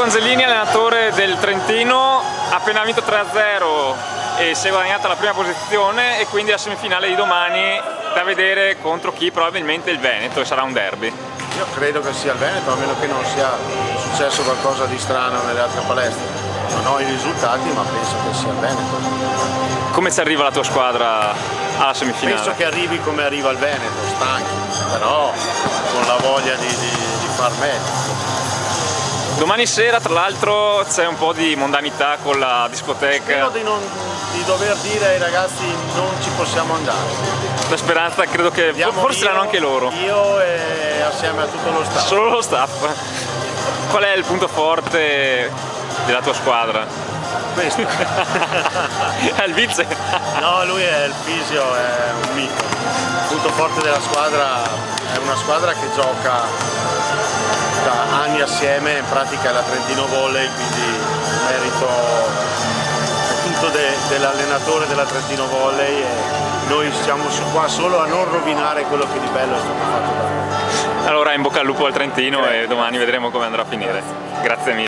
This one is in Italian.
Angelini, allenatore del Trentino, ha appena vinto 3-0 e si è guadagnata la prima posizione, e quindi la semifinale di domani da vedere contro chi? Probabilmente il Veneto, e sarà un derby. Io credo che sia il Veneto, a meno che non sia successo qualcosa di strano nelle altre palestre. Non ho i risultati, ma penso che sia il Veneto. Come ci arriva la tua squadra alla semifinale? Penso che arrivi come arriva il Veneto, stanchi, però con la voglia di far meglio. Domani sera, tra l'altro, c'è un po' di mondanità con la discoteca. Spero di dover dire ai ragazzi non ci possiamo andare. La speranza credo che forse l'hanno anche loro. Io e assieme a tutto lo staff. Solo lo staff. Qual è il punto forte della tua squadra? Questo. È il vice? No, lui è il fisio, è un mito. Il punto forte della squadra è una squadra che gioca da anni assieme, in pratica è la Trentino Volley, quindi merito è tutto dell'allenatore della Trentino Volley, e noi siamo qua solo a non rovinare quello che di bello è stato fatto da noi. Allora in bocca al lupo al Trentino, e domani vedremo come andrà a finire. Grazie mille.